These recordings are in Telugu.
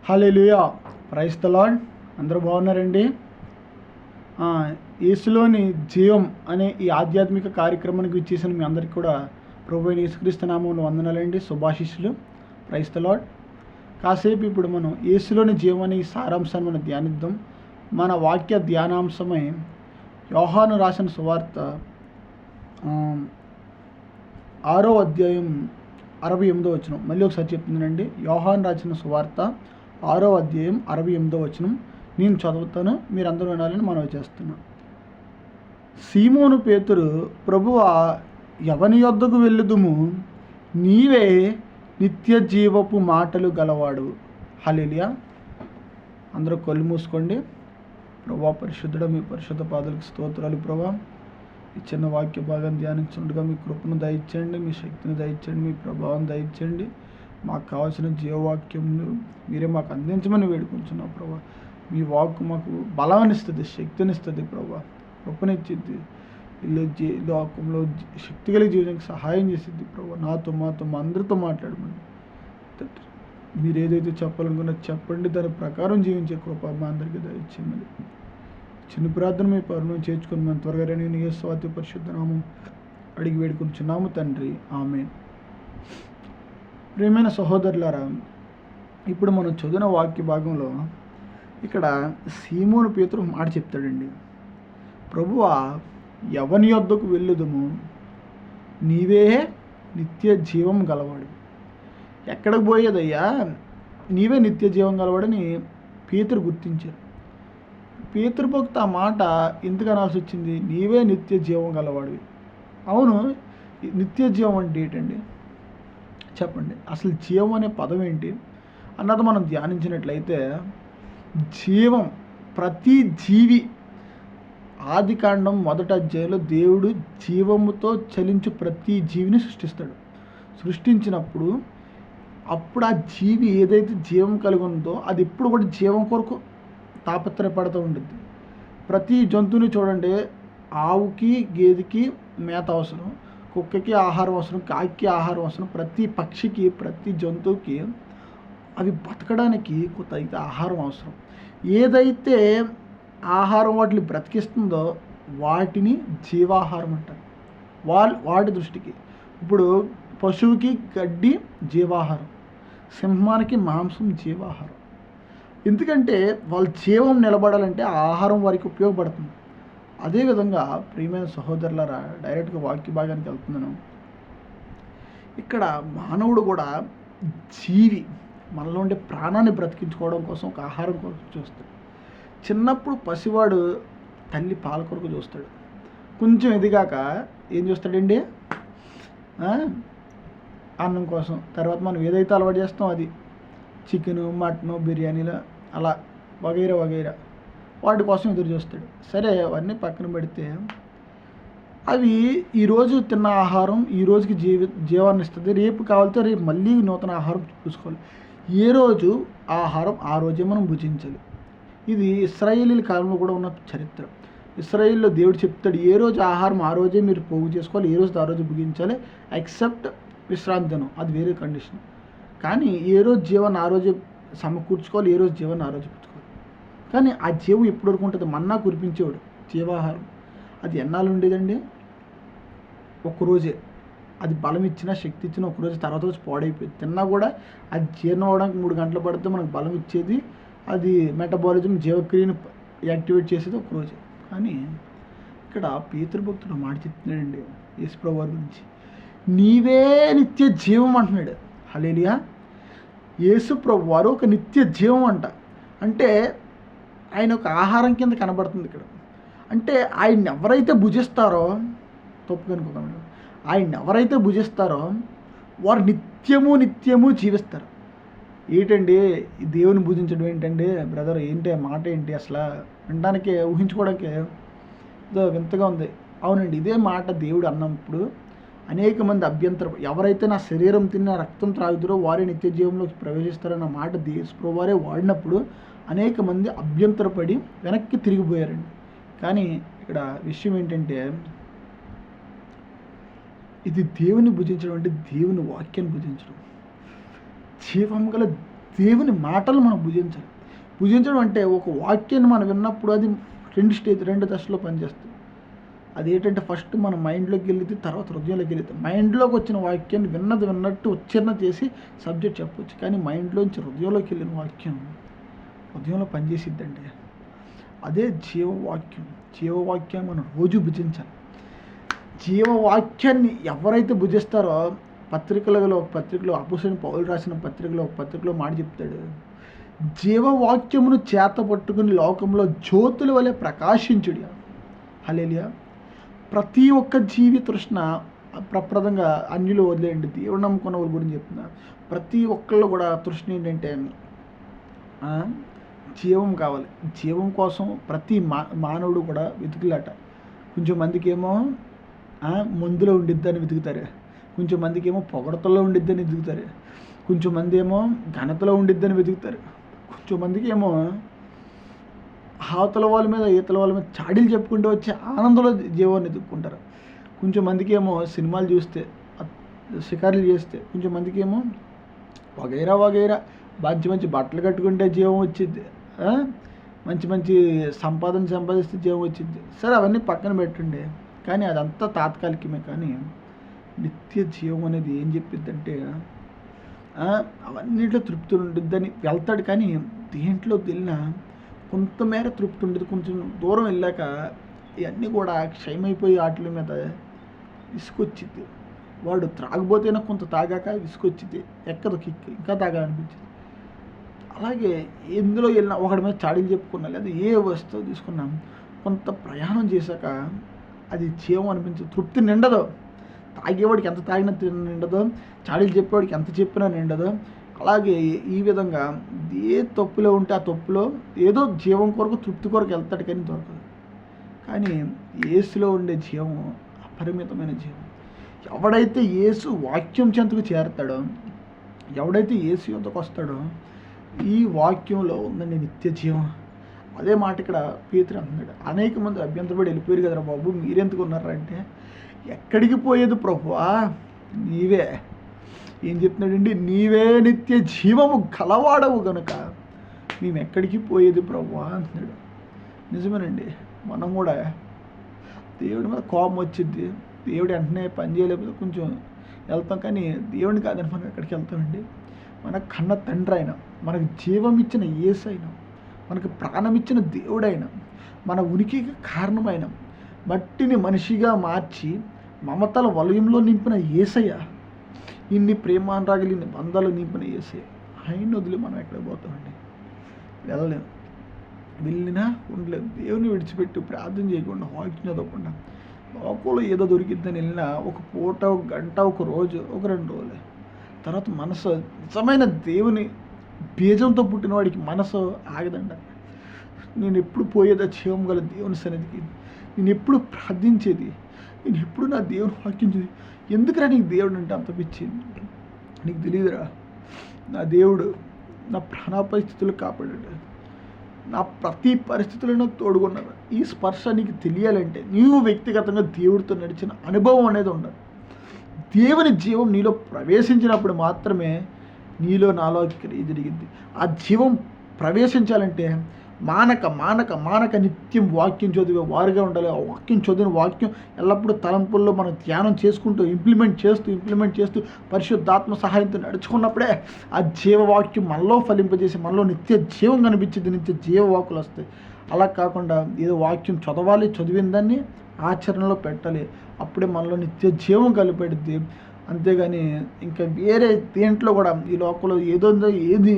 Hallelujah, praise the lord. అందరూ బాగున్నారండి? యేసులోని జీవం అనే ఈ ఆధ్యాత్మిక కార్యక్రమానికి ఇచ్చేసిన మీ అందరికీ కూడా ప్రభువైన యేసుక్రీస్తు నామములో వందనాలండి, శుభాశీస్సులు. Praise the lord. కాసేపు ఇప్పుడు మనం యేసులోని జీవం అనే ఈ సారాంశాన్ని మనం ధ్యానిద్దాం. మన వాక్య ధ్యానాంశమై యోహాను రాసిన సువార్త 6వ అధ్యాయం 68వ వచనం. మళ్ళీ ఒకసారి చెప్తున్నానండి. యోహాను రాసిన సువార్త 6వ అధ్యాయం 68వ వచనం నేను చదువుతాను, మీరందరూ వినాలని మనవి చేస్తున్నాను. సీమోను పేతురు, ప్రభువా, ఎవని యొద్దకు వెళ్ళుదుము? నీవే నిత్య జీవపు మాటలు గలవాడు. హల్లెలూయా. అందరూ కళ్ళు మూసుకోండి. ప్రభా పరిశుద్ధుడ, మీ పరిశుద్ధ పాదాలకు స్తోత్రాలు. ప్రభా, ఈ చిన్న వాక్య భాగం ధ్యానించుండగా మీ కృపను దయచేయండి, మీ శక్తిని దయచేయండి, మీ ప్రభావం దయచేయండి. మాకు కావాల్సిన జీవవాక్యములు మీరే మాకు అందించమని వేడుకుంటున్నాం. ప్రభా, మీ వాక్కు మాకు బలాన్నిస్తుంది, శక్తినిస్తుంది. ప్రభా, కృపనిచ్చిద్ది, లోకంలో శక్తి కలిగి జీవితానికి సహాయం చేసిద్ది. ప్రభా, నాతో మాతో మా అందరితో మాట్లాడమని, మీరు ఏదైతే చెప్పాలనుకున్నా చెప్పండి, దాని ప్రకారం జీవించే కృప మా అందరికీ దయచేయమని చిన్న ప్రార్థన మీ పరుణం చేర్చుకుని మన త్వరగా నేను యేసు అతి పరిశుద్ధ నామం అడిగి వేడుకుంటున్నాము తండ్రి, ఆమేన్. ప్రియమైన సహోదరులారా, ఇప్పుడు మనం చదివిన వాక్య భాగంలో ఇక్కడ సీమోను పేతురు మాట చెప్తాడండి. ప్రభువా, ఎవని యొద్దకు వెళ్ళుదుము? నీవే నిత్య జీవం గలవాడు. ఎక్కడికి పోయేదయ్యా? నీవే నిత్య జీవం గలవాడని పేతురు గుర్తించారు. పేతురు భక్త ఆ మాట ఎందుకు అనాల్సి వచ్చింది? నీవే నిత్య జీవం గలవాడివి. అవును, నిత్య జీవం అంటే ఏంటండి? చెప్పండి. అసలు జీవం అనే పదం ఏంటి అన్నది మనం ధ్యానించినట్లయితే, జీవం, ప్రతి జీవి, ఆదికాండం 1వ అధ్యాయంలో దేవుడు జీవముతో చలించు ప్రతి జీవిని సృష్టిస్తాడు. సృష్టించినప్పుడు అప్పుడు ఆ జీవి ఏదైతే జీవం కలిగి ఉందో అది ఎప్పుడు కూడా జీవం కొరకు తాపత్రయపడుతూ ఉంటుంది. ప్రతి జంతువుని చూడండి, ఆవుకి గేదెకి మేత అవసరం, కుక్కకి ఆహారం అవసరం, కాకి ఆహారం అవసరం, ప్రతి పక్షికి, ప్రతి జంతువుకి అవి బతకడానికి కొంత అయితే ఆహారం అవసరం. ఏదైతే ఆహారం వాటిని బ్రతికిస్తుందో వాటిని జీవాహారం అంటారు వాటి దృష్టికి. ఇప్పుడు పశువుకి గడ్డి జీవాహారం, సింహానికి మాంసం జీవాహారం. ఎందుకంటే వాళ్ళ జీవం నిలబడాలంటే ఆహారం వారికి ఉపయోగపడుతుంది. అదేవిధంగా ప్రియమైన సహోదరులారా, డైరెక్ట్గా వాక్య భాగానికి వెళ్తున్నాను. ఇక్కడ మానవుడు కూడా జీవి, మనలో ఉండే ప్రాణాన్ని బ్రతికించుకోవడం కోసం ఒక ఆహారం కోసం చూస్తాడు. చిన్నప్పుడు పసివాడు తల్లి పాల కొరకు చూస్తాడు. కొంచెం ఎదిగాక ఏం చూస్తాడండి? అన్నం కోసం. తర్వాత మనం ఏదైతే అలవాటు చేస్తాం అది చికెను, మటను, బిర్యానీలు, అలా వగైరా వగైరా వాటి కోసం ఎదురు చూస్తాడు. సరే, అవన్నీ పక్కన పెడితే అవి ఈరోజు తిన్న ఆహారం ఈ రోజుకి జీవాన్ని ఇస్తుంది. రేపు కావాలితే రేపు మళ్ళీ నూతన ఆహారం చూసుకోవాలి. ఏ రోజు ఆహారం ఆ రోజే మనం భుజించాలి. ఇది ఇశ్రాయేలీల కాలంలో కూడా ఉన్న చరిత్ర. ఇశ్రాయేల్లో దేవుడు చెప్తాడు, ఏ రోజు ఆహారం ఆ రోజే మీరు పోగు చేసుకోవాలి, ఏ రోజు ఆ రోజు భుజించాలి, ఎక్సెప్ట్ విశ్రాంతి దినం, అది వేరే కండిషన్. కానీ ఏ రోజు జీవాన్ని ఆ రోజే సమకూర్చుకోవాలి, ఏ రోజు జీవాన్ని ఆ రోజు పుచ్చుకోవాలి. కానీ ఆ జీవం ఎప్పటి వరకు ఉంటుంది? మన్నా కురిపించేవాడు జీవాహారం. అది ఎన్నాళ్ళు ఉండేదండి? ఒక్కరోజే. అది బలం ఇచ్చినా శక్తి ఇచ్చినా ఒకరోజు, తర్వాత రోజు పాడైపోయింది. తిన్నా కూడా అది జీర్ణం అవడానికి 3 గంటలు పడితే మనకు బలం ఇచ్చేది. అది మెటబాలిజం, జీవక్రియను యాక్టివేట్ చేసేది ఒకరోజు. కానీ ఇక్కడ పేతురు భక్తుడు మాట చెప్తున్నాడండి యేసుప్రభు వారి గురించి. నీవే నిత్య జీవం అంటున్నాడు. హల్లెలూయా. యేసుప్రభు వారు ఒక నిత్య జీవం అంట. అంటే ఆయన ఒక ఆహారం కింద కనబడుతుంది ఇక్కడ. అంటే ఆయన ఎవరైతే భుజిస్తారో, తప్పు కనుకోకండి, ఆయన ఎవరైతే భుజిస్తారో వారు నిత్యము జీవిస్తారు. ఏంటండి దేవుని భుజించడం ఏంటండి బ్రదర్? ఏంటి మాట ఏంటి? అసలు వినడానికి, ఊహించుకోవడానికి ఏదో వింతగా ఉంది. అవునండి, ఇదే మాట దేవుడు అన్నప్పుడు అనేక మంది ఎవరైతే నా శరీరం తిన్న రక్తం త్రాగుతారో వారే నిత్య జీవంలోకి ప్రవేశిస్తారన్న మాట యేసుప్రభు వారే వాడినప్పుడు అనేక మంది అభ్యంతరపడి వెనక్కి తిరిగిపోయారండి. కానీ ఇక్కడ విషయం ఏంటంటే, ఇది దేవుని భుజించడం అంటే దేవుని వాక్యాన్ని భుజించడం. జీవం గల దేవుని మాటలు మనం భుజించాలి. భుజించడం అంటే ఒక వాక్యాన్ని మనం విన్నప్పుడు అది రెండు దశలో పనిచేస్తుంది. అదేంటంటే ఫస్ట్ మన మైండ్లోకి వెళ్ళితే, తర్వాత హృదయంలోకి వెళితే. మైండ్లోకి వచ్చిన వాక్యాన్ని విన్నట్టు ఉచ్చారణ చేసి సబ్జెక్ట్ చెప్పవచ్చు, కానీ మైండ్లోంచి హృదయంలోకి వెళ్ళిన వాక్యం హృదయంలో పనిచేసిద్దండి. అదే జీవవాక్యం. జీవవాక్యాన్ని మనం రోజు భుజించాలి. జీవవాక్యాన్ని ఎవరైతే భుజిస్తారో, పత్రికలో అపోస్తలుడైన పౌలు రాసిన పత్రికలో మాట చెప్తాడు, జీవవాక్యమును చేత పట్టుకుని లోకంలో జ్యోతుల వలె ప్రకాశించుడి. హల్లెలూయా. ప్రతి ఒక్క జీవి తృష్ణ ప్రప్రదంగా అన్యులు వదిలేయండి, దేవుడు నమ్ముకున్న వాళ్ళ గురించి చెప్తున్నా. ప్రతి ఒక్కళ్ళు కూడా తృష్ణ ఏంటంటే జీవం కావాలి. జీవం కోసం ప్రతి మానవుడు కూడా వెతుకులాట. కొంచెం మందికి ఏమో మందులో ఉండిద్దని వెతుకుతారు, కొంచెం మందికి ఏమో పొగడతలో ఉండిద్దని వెతుకుతారు, కొంచెం మంది ఏమో ఘనతలో ఉండిద్దని వెతుకుతారు, కొంచెం మందికి ఏమో అవతల వాళ్ళ మీద ఈతల వాళ్ళ మీద చాడీలు చెప్పుకుంటూ వచ్చి ఆనందంలో జీవాన్ని ఎదుక్కుంటారు. కొంచెం మందికి ఏమో సినిమాలు చూస్తే, షికారులు చేస్తే, కొంచెం మందికి ఏమో వగైరా మంచి బట్టలు కట్టుకుంటే జీవం వచ్చింది, మంచి సంపాదిస్తే జీవం వచ్చింది. సరే, అవన్నీ పక్కన పెట్టండి, కానీ అదంతా తాత్కాలికమే. కానీ నిత్య జీవం అనేది ఏం చెప్పిద్దంటే అవన్నిట్లో తృప్తి ఉండిద్దని వెళ్తాడు, కానీ దేంట్లో వెళ్ళినా కొంతమేర తృప్తి ఉండదు. కొంచెం దూరం వెళ్ళాక ఇవన్నీ కూడా క్షయమైపోయి వాటి మీద విసుకొచ్చిద్ది. వాడు త్రాగబోతేనే కొంత తాగాక విసుకొచ్చిద్ది, ఎక్కదు కిక్కు, ఇంకా తాగాలనిపించింది. అలాగే ఎందులో వెళ్ళినా ఒకటి మీద చాడీలు చెప్పుకున్నా, లేదా ఏ వస్తువు తీసుకున్నాం, కొంత ప్రయాణం చేశాక అది జీవం అనిపించదు, తృప్తి నిండదు. తాగేవాడికి ఎంత తాగినా నిండదు, చాడీలు చెప్పేవాడికి ఎంత చెప్పినా నిండదు. అలాగే ఈ విధంగా ఏ తప్పులో ఉంటే ఆ తప్పులో ఏదో జీవం కొరకు, తృప్తి కొరకు వెళ్తాడు, కానీ దొరకదు. కానీ యేసులో ఉండే జీవం అపరిమితమైన జీవం. ఎవడైతే యేసు వాక్యం చెంతకు చేరతాడో, ఎవడైతే యేసు యొద్దకు వస్తాడో, ఈ వాక్యంలో ఉందండి నిత్య జీవం. అదే మాట ఇక్కడ పేతురు అంటున్నాడు. అనేక మంది అభ్యంతరపడి వెళ్ళిపోయారు కదరా బాబు, మీరెందుకు ఉన్నారంటే, ఎక్కడికి పోయేది ప్రభువా, నీవే. ఏం చెప్తున్నాడండి, నీవే నిత్య జీవము గలవాడవు గనుక మేము ఎక్కడికి పోయేది ప్రభువా అంటున్నాడు. నిజమేనండి, మనం కూడా దేవుడి మీద కోపం వచ్చింది, దేవుడు వెంటనే పని చేయలేకపోతే కొంచెం వెళ్తాం, కానీ దేవుడిని కాదని మనం ఎక్కడికి వెళ్తామండి. మన కన్న తండ్రి అయినా, మనకు జీవం ఇచ్చిన యేసైన, మనకు ప్రాణం ఇచ్చిన దేవుడైన, మన ఉనికికి కారణమైన, మట్టిని మనిషిగా మార్చి మమతల వలయంలో నింపిన యేసయ్య, ఇన్ని ప్రేమానురాగులు, ఇన్ని బంధాలు నింపిన యేసయ్య, ఆయన వదిలి మనం ఎక్కడ పోతామండి? వెళ్ళలేము. వెళ్ళినా ఉండలేదు. దేవుని విడిచిపెట్టి ప్రార్థన చేయకుండా, వాక్యం చదవకుండా, లోకంలో ఏదో దొరికిద్దని వెళ్ళినా ఒక పూట, ఒక గంట, ఒక రోజు, ఒక 2 రోజులే. తర్వాత మనసు, నిజమైన దేవుని బీజంతో పుట్టిన వాడికి మనసు ఆగదండి. నేను ఎప్పుడు పోయేదా జీవం గల దేవుని సన్నిధికి, నేను ఎప్పుడు ప్రార్థించేది, నేను ఎప్పుడు నా దేవుని వాక్యించేది. ఎందుకురా నీకు దేవుడు అంటే అంత పిచ్చి? నీకు తెలియదురా, నా దేవుడు నా ప్రాణ పరిస్థితులు కాపాడాడు, నా ప్రతి పరిస్థితుల్లో నాకు తోడుకున్నారు. ఈ స్పర్శ నీకు తెలియాలంటే నీవు వ్యక్తిగతంగా దేవుడితో నడిచిన అనుభవం అనేది ఉండాలి. దేవుని జీవం నీలో ప్రవేశించినప్పుడు మాత్రమే నీలో నాలో క్రియ జరిగింది. ఆ జీవం ప్రవేశించాలంటే మానక నిత్యం వాక్యం చదివే వారుగా ఉండాలి. ఆ వాక్యం చదివిన వాక్యం ఎల్లప్పుడూ తలంపుల్లో మనం ధ్యానం చేసుకుంటూ ఇంప్లిమెంట్ చేస్తూ పరిశుద్ధాత్మ సహాయంతో నడుచుకున్నప్పుడే ఆ జీవవాక్యం మనలో ఫలింపజేసి మనలో నిత్య జీవం కనిపించింది, నిత్య జీవవాకులు వస్తాయి. అలా కాకుండా ఏదో వాక్యం చదవాలి, చదివిన దాన్ని ఆచరణలో పెట్టాలి, అప్పుడే మనలో నిత్య జీవం కలిపెడుద్ది. అంతేగాని ఇంకా వేరే దేంట్లో కూడా ఈ లోకంలో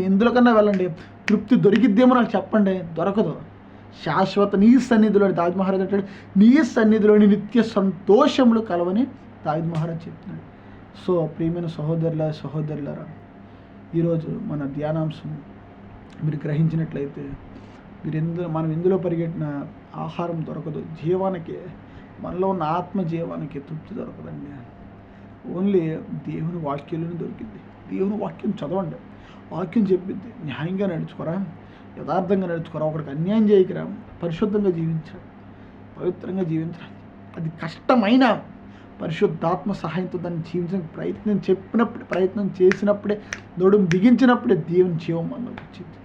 ఎందులోకన్నా వెళ్ళండి, తృప్తి దొరికిద్దేమో నాకు చెప్పండి, దొరకదు. శాశ్వత నీ సన్నిధిలో, దావిద్ మహారాజ్ అంటాడు, నీ సన్నిధిలోని నిత్య సంతోషములు కలవని దావిద్ మహారాజ్ చెప్తున్నాడు. సో ప్రియమైన సహోదరులారా, ఈరోజు మన ధ్యానాంశం మీరు గ్రహించినట్లయితే, మనం ఎందులో పరిగెట్టిన ఆహారం దొరకదు, జీవానికి, మనలో ఉన్న ఆత్మ జీవానికి తృప్తి దొరకదండి. ఓన్లీ దేవుని వాక్యంలోనే దొరికింది. దేవుని వాక్యం చదవండి, వాక్యం చెప్పిద్ది. న్యాయంగా నడుచుకోరా, యథార్థంగా నడుచుకోరా, ఒకరికి అన్యాయం చేయకరా, పరిశుద్ధంగా జీవించరా, పవిత్రంగా జీవించరా. అది కష్టమైన పరిశుద్ధాత్మ సహాయంతో దాన్ని జీవించడానికి ప్రయత్నం చేసినప్పుడే, నడుము బిగించినప్పుడే దేవుని జీవం మనలోకి వచ్చింది.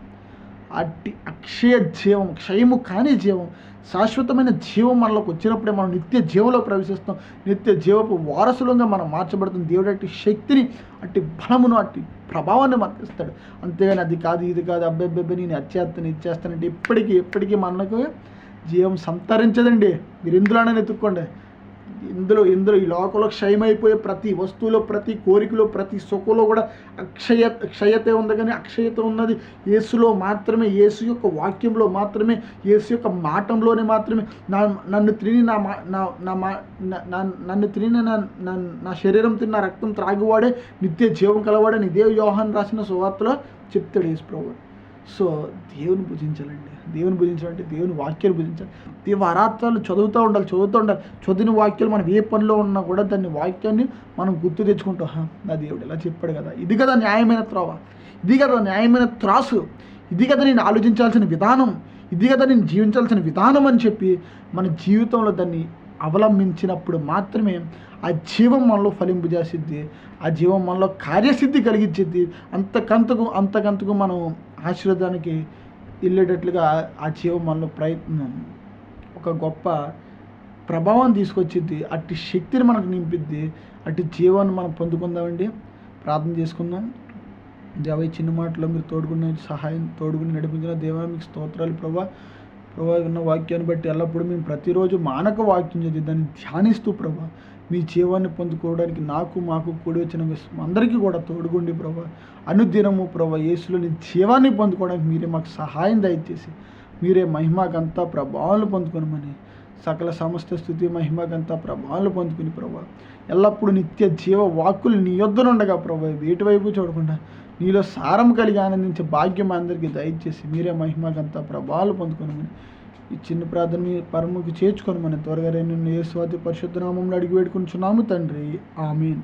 అట్టి అక్షయ జీవం, క్షయము కాని జీవం, శాశ్వతమైన జీవం మనలోకి వచ్చినప్పుడే మనం నిత్య జీవంలో ప్రవేశిస్తాం. నిత్య జీవపు వారసులంగా మనం మార్చబడుతుంది. దేవుడు అట్టి శక్తిని, అట్టి బలమును, అట్టి ప్రభావాన్ని మనకు ఇస్తాడు. అంతేగాని అది కాదు ఇది కాదు, అబ్బెబ్బెబ్బే నేను ఇచ్చేస్తానంటే ఎప్పటికీ మనకు జీవం సంతరించదండి. మీరు ఇందులోనే ఎత్తుక్కోండి. ఇందులో ఈ లోకంలో క్షయమైపోయే ప్రతి వస్తువులో, ప్రతి కోరికలో, ప్రతి సుఖంలో కూడా క్షయత ఉంది. కానీ అక్షయత ఉన్నది యేసులో మాత్రమే, యేసు యొక్క వాక్యంలో మాత్రమే, యేసు యొక్క మాటంలోనే మాత్రమే. నన్ను తిని నా శరీరం తిని నా రక్తం త్రాగివాడే నిత్య జీవం కలవాడని ఇదే యోహాను రాసిన సువార్తలో చెప్తాడు యేసు ప్రభువు. సో దేవుని భుజించాలండి. దేవుని భుజించాలంటే దేవుని వాక్యాలు భుజించాలి. వారాత్రాలు చదువుతూ ఉండాలి. చదివిన వాక్యాలు మనం ఏ పనిలో ఉన్నా కూడా దాన్ని వాక్యాన్ని మనం గుర్తు తెచ్చుకుంటాం. నా దేవుడు ఇలా చెప్పాడు కదా, ఇది కదా న్యాయమైన త్రోవ, ఇది కదా న్యాయమైన త్రాసు, ఇది కదా నేను ఆలోచించాల్సిన విధానం, ఇది కదా నేను జీవించాల్సిన విధానం అని చెప్పి మన జీవితంలో దాన్ని అవలంబించినప్పుడు మాత్రమే ఆ జీవం మనలో ఫలింపజేసిద్ది, ఆ జీవం మనలో కార్యసిద్ధి కలిగించిద్ది. అంతకంతకు మనం ఆశీర్వాదానికి వెళ్ళేటట్లుగా ఆ జీవం మనలో ఒక గొప్ప ప్రభావం తీసుకొచ్చిద్ది. అట్టి శక్తిని మనకు నింపిద్ది. అట్టి జీవాన్ని మనం పొందుకుందామండి. ప్రార్థన చేసుకుందాం. దేవ, ఈ చిన్న మాటలో మీరు తోడుకుని నడిపించిన దేవా మీకు స్తోత్రాలు ప్రభా. ఉన్న వాక్యాన్ని బట్టి ఎల్లప్పుడూ మేము ప్రతిరోజు మానక వాక్యం చదివి దాన్ని ధ్యానిస్తూ ప్రభా మీ జీవాన్ని పొందుకోవడానికి మాకు కూడి వచ్చిన అందరికీ కూడా తోడుగుండి ప్రభా. అనుదినము ప్రభా యేసులోని జీవాన్ని పొందుకోవడానికి మీరే మాకు సహాయం దయచేసి మీరే మహిమకంతా ప్రభావాలు పొందుకోనమని, సకల సమస్త స్థుతి మహిమకంతా ప్రభావాలు పొందుకుని ప్రభా ఎల్లప్పుడూ నిత్య జీవ వాక్కులు నీ యొద్దనుండగా ప్రభా వేటి వైపు చూడకుండా నీలో సారం కలిగి ఆనందించే భాగ్యం అందరికీ దయచేసి మీరే మహిమకంతా ప్రభావాలు పొందుకోనమని ఈ చిన్న ప్రార్థన మీ పరముకు చేర్చుకొని మన త్వరగా యేసు పరిశుద్ధ నామములో అడిగి వేడుకుంటున్నాము తండ్రి. ఆమేన్.